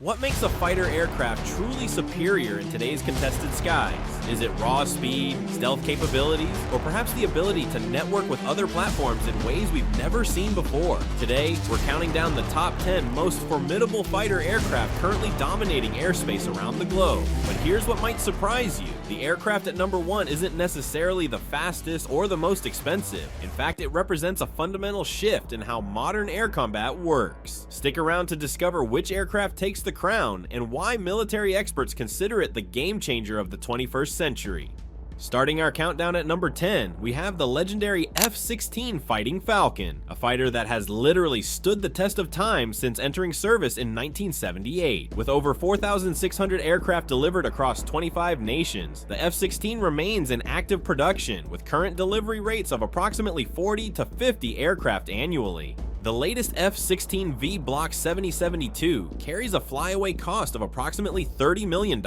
What makes a fighter aircraft truly superior in today's contested skies? Is it raw speed, stealth capabilities, or perhaps the ability to network with other platforms in ways we've never seen before? Today, we're counting down the top 10 most formidable fighter aircraft currently dominating airspace around the globe. But here's what might surprise you. The aircraft at number 1 isn't necessarily the fastest or the most expensive. In fact, it represents a fundamental shift in how modern air combat works. Stick around to discover which aircraft takes the crown and why military experts consider it the game changer of the 21st century. Starting our countdown at number 10, we have the legendary F-16 Fighting Falcon, a fighter that has literally stood the test of time since entering service in 1978. With over 4,600 aircraft delivered across 25 nations, the F-16 remains in active production, with current delivery rates of approximately 40 to 50 aircraft annually. The latest F-16V Block 7072 carries a flyaway cost of approximately $30 million,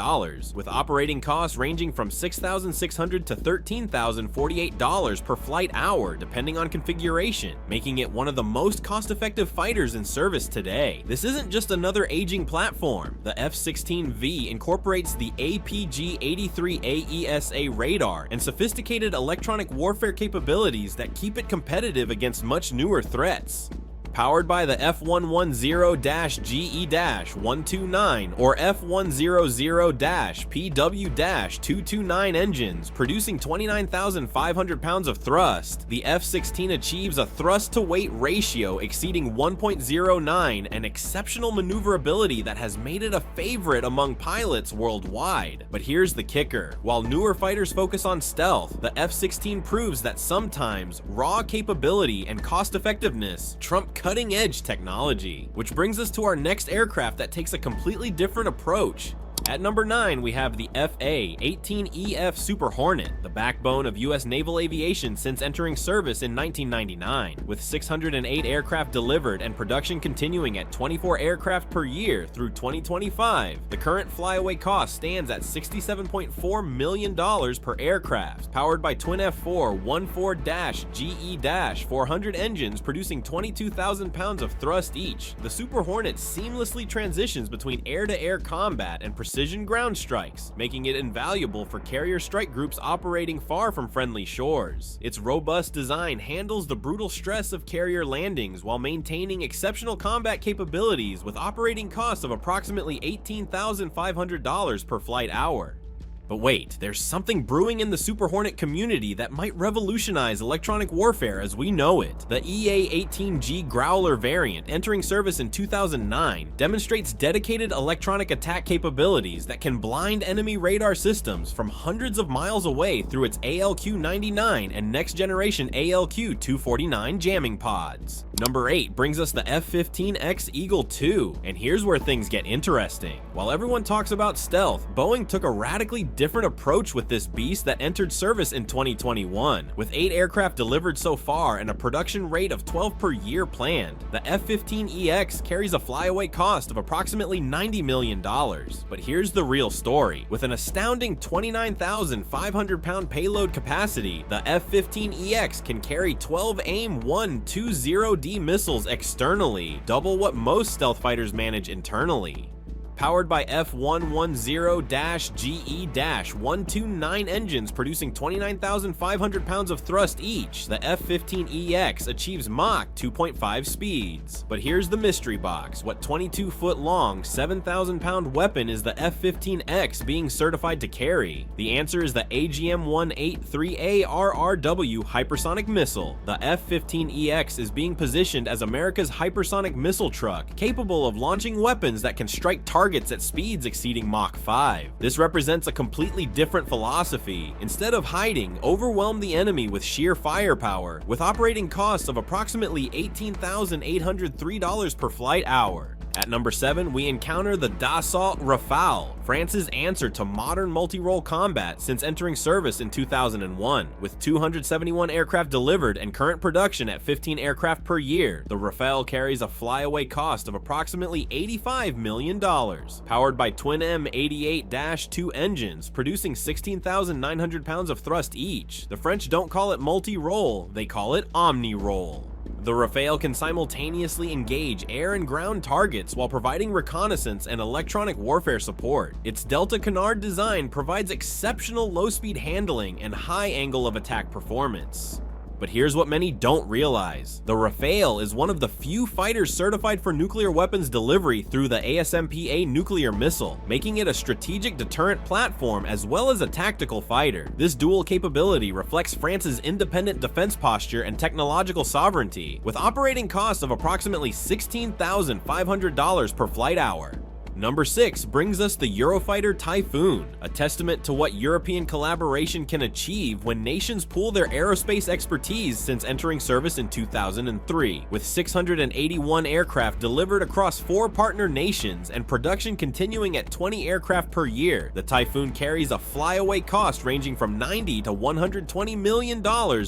with operating costs ranging from $6,600 to $13,048 per flight hour depending on configuration, making it one of the most cost-effective fighters in service today. This isn't just another aging platform. The F-16V incorporates the APG-83A ESA radar and sophisticated electronic warfare capabilities that keep it competitive against much newer threats. Powered by the F110-GE-129 or F100-PW-229 engines, producing 29,500 pounds of thrust, the F-16 achieves a thrust-to-weight ratio exceeding 1.09, an exceptional maneuverability that has made it a favorite among pilots worldwide. But here's the kicker. While newer fighters focus on stealth, the F-16 proves that sometimes raw capability and cost-effectiveness trump cutting-edge technology. Which brings us to our next aircraft that takes a completely different approach. At number 9, we have the FA-18EF Super Hornet, the backbone of U.S. naval aviation since entering service in 1999. With 608 aircraft delivered and production continuing at 24 aircraft per year through 2025, the current flyaway cost stands at $67.4 million per aircraft. Powered by twin F4 14-GE-400 engines producing 22,000 pounds of thrust each, the Super Hornet seamlessly transitions between air-to-air combat and precision ground strikes, making it invaluable for carrier strike groups operating far from friendly shores. Its robust design handles the brutal stress of carrier landings while maintaining exceptional combat capabilities with operating costs of approximately $18,500 per flight hour. But wait, there's something brewing in the Super Hornet community that might revolutionize electronic warfare as we know it. The EA-18G Growler variant, entering service in 2009, demonstrates dedicated electronic attack capabilities that can blind enemy radar systems from hundreds of miles away through its ALQ-99 and next-generation ALQ-249 jamming pods. Number 8 brings us the F-15X Eagle II, and here's where things get interesting. While everyone talks about stealth, Boeing took a radically different approach with this beast that entered service in 2021. With 8 aircraft delivered so far and a production rate of 12 per year planned, the F-15EX carries a flyaway cost of approximately $90 million. But here's the real story. With an astounding 29,500 pound payload capacity, the F-15EX can carry 12 AIM-120D missiles externally, double what most stealth fighters manage internally. Powered by F110-GE-129 engines producing 29,500 pounds of thrust each, the F-15EX achieves Mach 2.5 speeds. But here's the mystery box. What 22-foot-long, 7,000-pound weapon is the F-15X being certified to carry? The answer is the AGM-183A RRW hypersonic missile. The F-15EX is being positioned as America's hypersonic missile truck, capable of launching weapons that can strike targets at speeds exceeding Mach 5. This represents a completely different philosophy. Instead of hiding, overwhelm the enemy with sheer firepower, with operating costs of approximately $18,803 per flight hour. At number 7, we encounter the Dassault Rafale, France's answer to modern multi-role combat since entering service in 2001. With 271 aircraft delivered and current production at 15 aircraft per year, the Rafale carries a flyaway cost of approximately $85 million. Powered by twin M88-2 engines, producing 16,900 pounds of thrust each, the French don't call it multi-role, they call it omni-role. The Rafale can simultaneously engage air and ground targets while providing reconnaissance and electronic warfare support. Its Delta Canard design provides exceptional low-speed handling and high angle of attack performance. But here's what many don't realize. The Rafale is one of the few fighters certified for nuclear weapons delivery through the ASMPA nuclear missile, making it a strategic deterrent platform as well as a tactical fighter. This dual capability reflects France's independent defense posture and technological sovereignty, with operating costs of approximately $16,500 per flight hour. Number 6 brings us the Eurofighter Typhoon, a testament to what European collaboration can achieve when nations pool their aerospace expertise since entering service in 2003. With 681 aircraft delivered across 4 partner nations and production continuing at 20 aircraft per year, the Typhoon carries a flyaway cost ranging from $90 to $120 million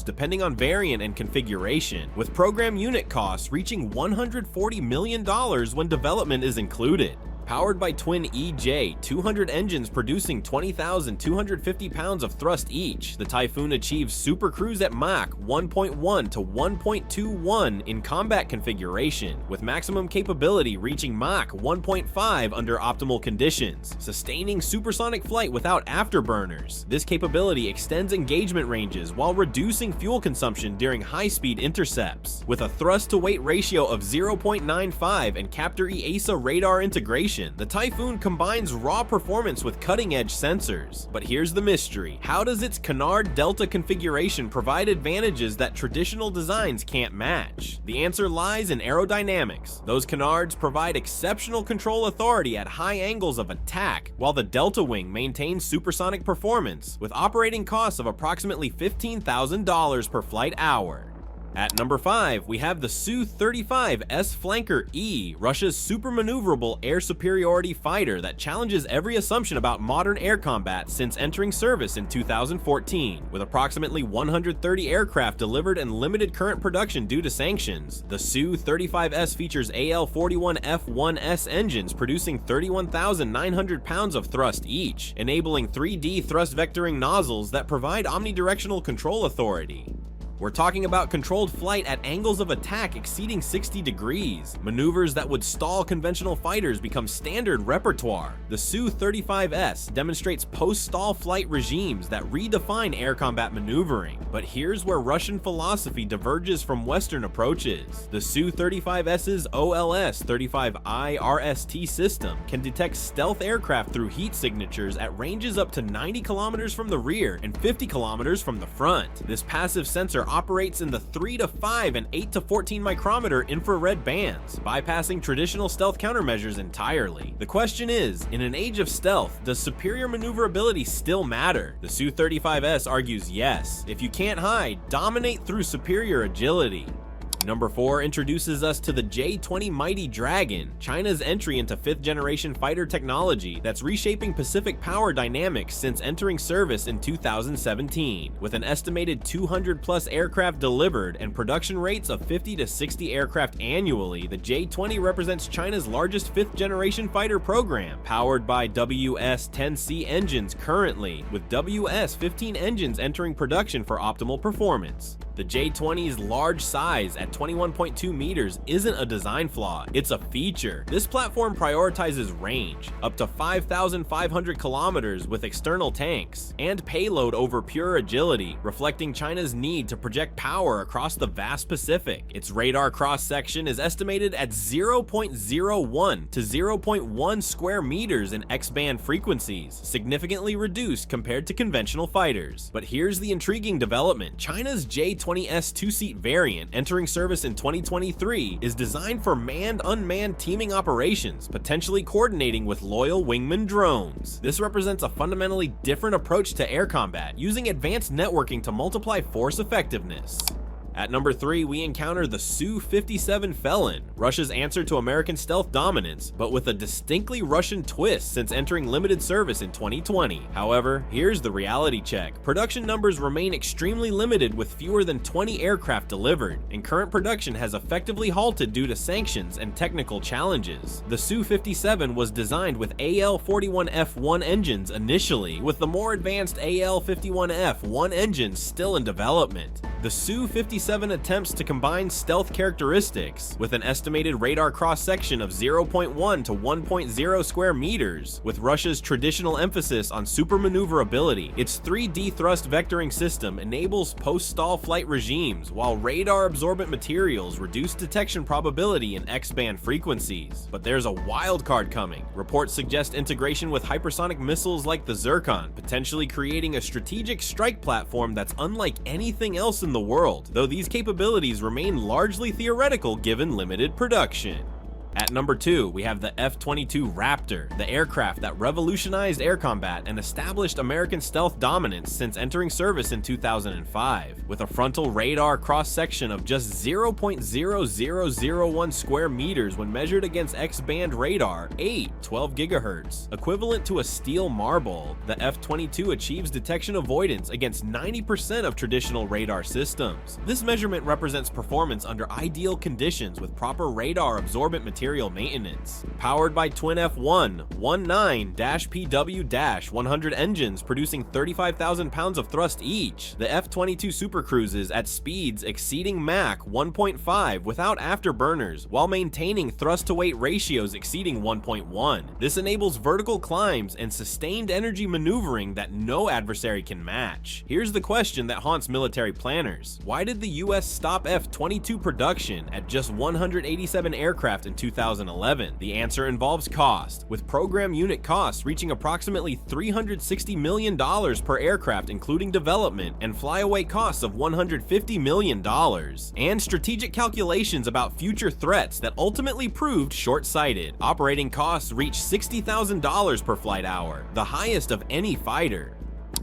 depending on variant and configuration, with program unit costs reaching $140 million when development is included. Powered by twin EJ 200 engines producing 20,250 pounds of thrust each, the Typhoon achieves super cruise at Mach 1.1 to 1.21 in combat configuration, with maximum capability reaching Mach 1.5 under optimal conditions, sustaining supersonic flight without afterburners. This capability extends engagement ranges while reducing fuel consumption during high-speed intercepts. With a thrust-to-weight ratio of 0.95 and Captor EASA radar integration, the Typhoon combines raw performance with cutting-edge sensors. But here's the mystery. How does its Canard Delta configuration provide advantages that traditional designs can't match? The answer lies in aerodynamics. Those Canards provide exceptional control authority at high angles of attack, while the Delta Wing maintains supersonic performance, with operating costs of approximately $15,000 per flight hour. At number 5, we have the Su-35S Flanker E, Russia's super maneuverable air superiority fighter that challenges every assumption about modern air combat since entering service in 2014. With approximately 130 aircraft delivered and limited current production due to sanctions, the Su-35S features AL-41F1S engines producing 31,900 pounds of thrust each, enabling 3D thrust vectoring nozzles that provide omnidirectional control authority. We're talking about controlled flight at angles of attack exceeding 60 degrees. Maneuvers that would stall conventional fighters become standard repertoire. The Su-35S demonstrates post-stall flight regimes that redefine air combat maneuvering. But here's where Russian philosophy diverges from Western approaches. The Su-35S's OLS-35I RST system can detect stealth aircraft through heat signatures at ranges up to 90 kilometers from the rear and 50 kilometers from the front. This passive sensor operates in the 3 to 5 and 8 to 14 micrometer infrared bands, bypassing traditional stealth countermeasures entirely. The question is, in an age of stealth, does superior maneuverability still matter? The Su-35S argues yes. If you can't hide, dominate through superior agility. Number 4 introduces us to the J-20 Mighty Dragon, China's entry into 5th generation fighter technology that's reshaping Pacific power dynamics since entering service in 2017. With an estimated 200 plus aircraft delivered and production rates of 50 to 60 aircraft annually, the J-20 represents China's largest 5th generation fighter program, powered by WS-10C engines currently, with WS-15 engines entering production for optimal performance. The J-20's large size at 21.2 meters isn't a design flaw, it's a feature. This platform prioritizes range, up to 5,500 kilometers with external tanks, and payload over pure agility, reflecting China's need to project power across the vast Pacific. Its radar cross-section is estimated at 0.01 to 0.1 square meters in X-band frequencies, significantly reduced compared to conventional fighters. But here's the intriguing development. China's J-20S two-seat variant, entering service in 2023, is designed for manned-unmanned teaming operations, potentially coordinating with loyal wingman drones. This represents a fundamentally different approach to air combat, using advanced networking to multiply force effectiveness. At number 3, we encounter the Su-57 Felon, Russia's answer to American stealth dominance, but with a distinctly Russian twist since entering limited service in 2020. However, here's the reality check. Production numbers remain extremely limited with fewer than 20 aircraft delivered, and current production has effectively halted due to sanctions and technical challenges. The Su-57 was designed with AL-41F1 engines initially, with the more advanced AL-51F1 engines still in development. The Su-57 attempts to combine stealth characteristics with an estimated radar cross-section of 0.1 to 1.0 square meters, with Russia's traditional emphasis on supermaneuverability. Its 3D thrust vectoring system enables post-stall flight regimes, while radar-absorbent materials reduce detection probability in X-band frequencies. But there's a wild card coming. Reports suggest integration with hypersonic missiles like the Zircon, potentially creating a strategic strike platform that's unlike anything else in the world, though these capabilities remain largely theoretical given limited production. At number 2, we have the F-22 Raptor, the aircraft that revolutionized air combat and established American stealth dominance since entering service in 2005. With a frontal radar cross-section of just 0.0001 square meters when measured against X-band radar, 12 gigahertz. Equivalent to a steel marble, the F-22 achieves detection avoidance against 90% of traditional radar systems. This measurement represents performance under ideal conditions with proper radar absorbent material maintenance. Powered by twin F1 19-PW-100 engines producing 35,000 pounds of thrust each, the F-22 supercruises at speeds exceeding Mach 1.5 without afterburners while maintaining thrust-to-weight ratios exceeding 1.1. This enables vertical climbs and sustained energy maneuvering that no adversary can match. Here's the question that haunts military planners. Why did the US stop F-22 production at just 187 aircraft in 2011? The answer involves cost, with program unit costs reaching approximately $360 million per aircraft including development, and flyaway costs of $150 million, and strategic calculations about future threats that ultimately proved short-sighted. Operating costs reached $60,000 per flight hour, the highest of any fighter.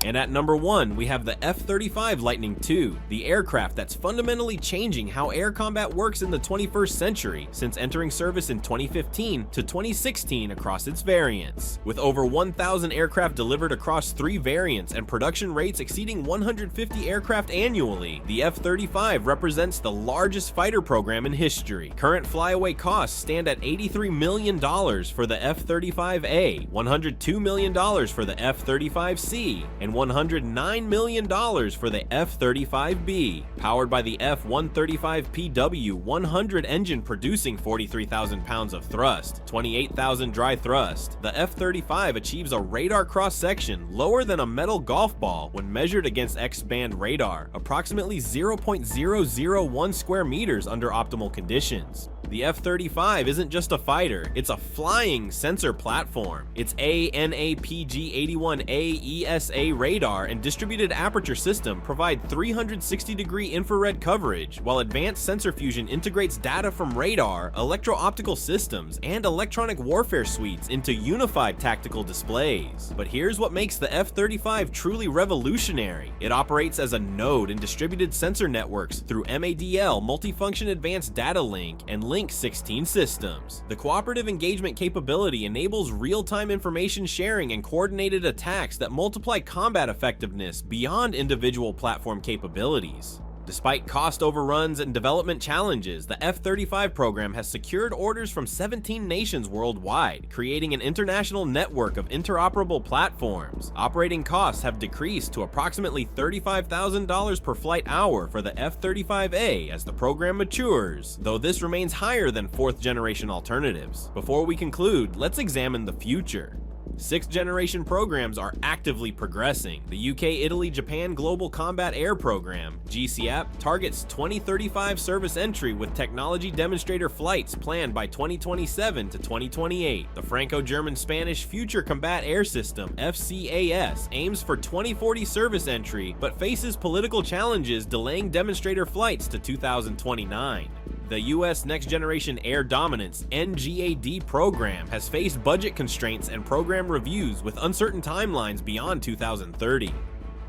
And at number 1, we have the F-35 Lightning II, the aircraft that's fundamentally changing how air combat works in the 21st century since entering service in 2015 to 2016 across its variants. With over 1,000 aircraft delivered across 3 variants and production rates exceeding 150 aircraft annually, the F-35 represents the largest fighter program in history. Current flyaway costs stand at $83 million for the F-35A, $102 million for the F-35C, and $109 million for the F-35B. Powered by the F-135PW-100 engine producing 43,000 pounds of thrust, 28,000 dry thrust, the F-35 achieves a radar cross-section lower than a metal golf ball when measured against X-band radar, approximately 0.001 square meters under optimal conditions. The F-35 isn't just a fighter, it's a flying sensor platform. Its ANAPG-81A ESA radar and distributed aperture system provide 360-degree infrared coverage, while advanced sensor fusion integrates data from radar, electro-optical systems, and electronic warfare suites into unified tactical displays. But here's what makes the F-35 truly revolutionary. It operates as a node in distributed sensor networks through MADL Multifunction Advanced Data Link and Link 16 systems. The cooperative engagement capability enables real-time information sharing and coordinated attacks that multiply combat effectiveness beyond individual platform capabilities. Despite cost overruns and development challenges, the F-35 program has secured orders from 17 nations worldwide, creating an international network of interoperable platforms. Operating costs have decreased to approximately $35,000 per flight hour for the F-35A as the program matures, though this remains higher than 4th-generation alternatives. Before we conclude, let's examine the future. 6th-generation programs are actively progressing. The UK, Italy, Japan Global Combat Air Program, GCAP, targets 2035 service entry with technology demonstrator flights planned by 2027 to 2028. The Franco-German-Spanish Future Combat Air System, FCAS, aims for 2040 service entry but faces political challenges delaying demonstrator flights to 2029. The U.S. Next Generation Air Dominance NGAD program has faced budget constraints and program reviews with uncertain timelines beyond 2030.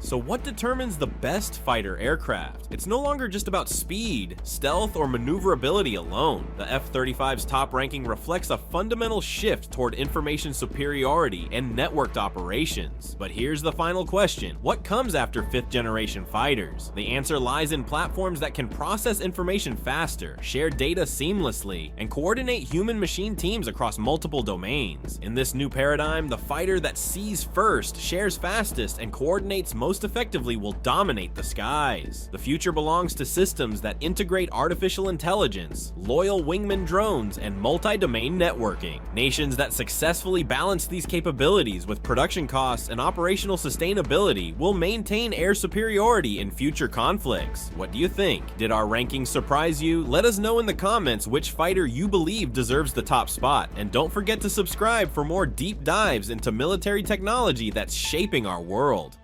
So what determines the best fighter aircraft? It's no longer just about speed, stealth, or maneuverability alone. The F-35's top ranking reflects a fundamental shift toward information superiority and networked operations. But here's the final question: what comes after 5th-generation fighters? The answer lies in platforms that can process information faster, share data seamlessly, and coordinate human-machine teams across multiple domains. In this new paradigm, the fighter that sees first, shares fastest, and coordinates most effectively will dominate the skies. The future belongs to systems that integrate artificial intelligence, loyal wingman drones, and multi-domain networking. Nations that successfully balance these capabilities with production costs and operational sustainability will maintain air superiority in future conflicts. What do you think? Did our rankings surprise you? Let us know in the comments which fighter you believe deserves the top spot, and don't forget to subscribe for more deep dives into military technology that's shaping our world.